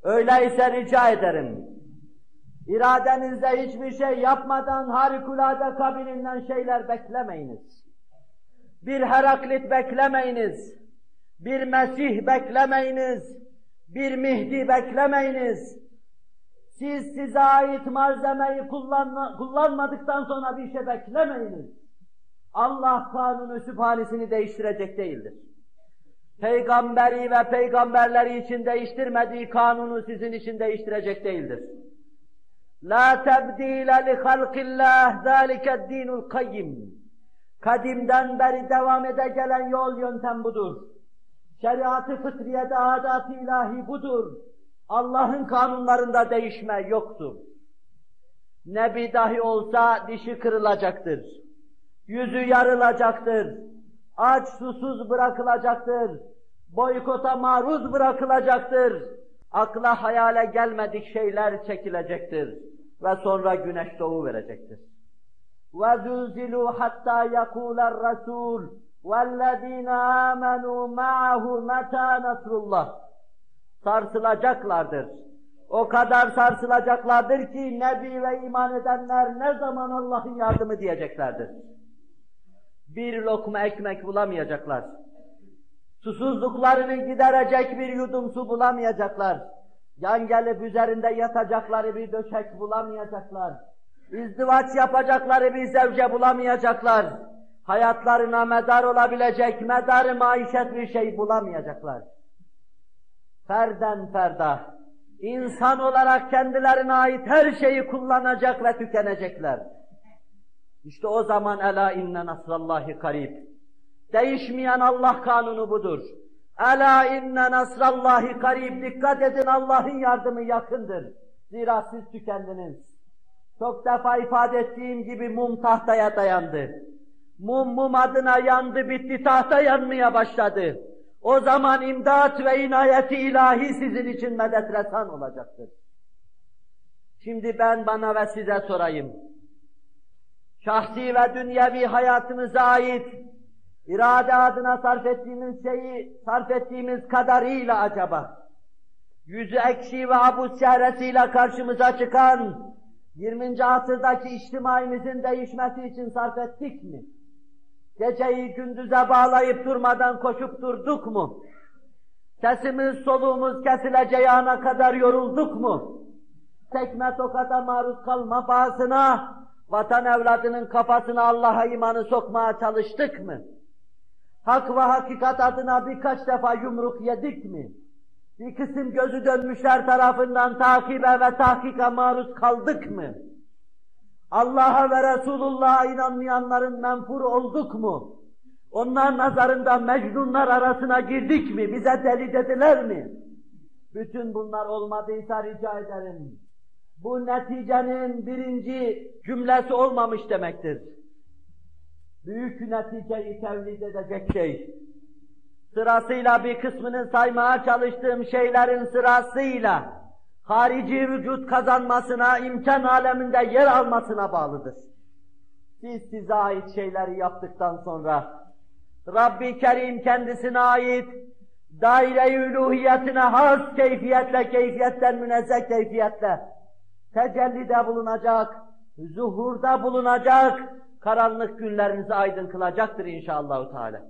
Öyleyse rica ederim, iradenizde hiçbir şey yapmadan harikulade kabilinden şeyler beklemeyiniz. Bir Heraklit beklemeyiniz, bir Mesih beklemeyiniz, bir Mihdi beklemeyiniz. Siz size ait malzemeyi kullanmadıktan sonra bir şey beklemeyiniz. Allah kanunu sübhanesini değiştirecek değildir. Peygamberi ve peygamberleri için değiştirmediği kanunu sizin için değiştirecek değildir. La tebdile li halqillah, zâlike dinul kayyim. Kadimden beri devam ede gelen yol yöntem budur. Şeriat-ı fıtriyede adat-ı ilahi budur. Allah'ın kanunlarında değişme yoktur. Nebi dahi olsa dişi kırılacaktır. Yüzü yarılacaktır. Aç susuz bırakılacaktır. Boykota maruz bırakılacaktır. Akla hayale gelmedik şeyler çekilecektir. Ve sonra güneş doğu verecektir. وَزُلْزِلُوا حَتَّى يَقُولَ الرَّسُولُ وَالَّذ۪ينَ آمَنُوا مَعَهُ مَتَى نَصْرُ اللّٰهِ. Sarsılacaklardır. O kadar sarsılacaklardır ki Nebi ve iman edenler ne zaman Allah'ın yardımı diyeceklerdir. Bir lokma ekmek bulamayacaklar. Susuzluklarını giderecek bir yudum su bulamayacaklar. Yan gelip üzerinde yatacakları bir döşek bulamayacaklar. İzdivaç yapacakları bir zevce bulamayacaklar. Hayatlarına medar olabilecek, medar-ı maişet bir şey bulamayacaklar. Ferden ferda, insan olarak kendilerine ait her şeyi kullanacak ve tükenecekler. İşte o zaman ela inne nasrallahi karib. Değişmeyen Allah kanunu budur. Ela inne nasrallahi karib. Dikkat edin, Allah'ın yardımı yakındır. Zira siz tükendiniz. Çok defa ifade ettiğim gibi mum tahtaya dayandı. Mum adına yandı, bitti, tahta yanmaya başladı. O zaman imdat ve inayeti ilahi sizin için medet resan olacaktır. Şimdi ben bana ve size sorayım. Şahsi ve dünyevi hayatımıza ait irade adına sarf ettiğimiz şeyi sarf ettiğimiz kadarıyla acaba yüzü ekşi ve abuz çehresiyle karşımıza çıkan 20. asırdaki içtimaimizin değişmesi için sarf ettik mi? Geceyi gündüze bağlayıp durmadan koşup durduk mu? Sesimiz soluğumuz kesileceği ana kadar yorulduk mu? Tekme tokata maruz kalma pahasına vatan evladının kafasına Allah'a imanı sokmaya çalıştık mı? Hak ve hakikat adına birkaç defa yumruk yedik mi? Bir kısım gözü dönmüşler tarafından takibe ve tahkika maruz kaldık mı? Allah'a ve Resulullah'a inanmayanların menfur olduk mu? Onlar nazarında mecnunlar arasına girdik mi? Bize deli dediler mi? Bütün bunlar olmadıysa rica ederim. Bu neticenin birinci cümlesi olmamış demektir. Büyük neticeyi tevlid edecek şey, sırasıyla bir kısmını saymaya çalıştığım şeylerin sırasıyla harici vücut kazanmasına, imkan aleminde yer almasına bağlıdır. Siz size ait şeyleri yaptıktan sonra Rabbi Kerim kendisine ait daire-i uluhiyetine has keyfiyetten münezzeh keyfiyetle tecellide bulunacak, zuhurda bulunacak, karanlık günlerinizi aydın kılacaktır inşallah Teala.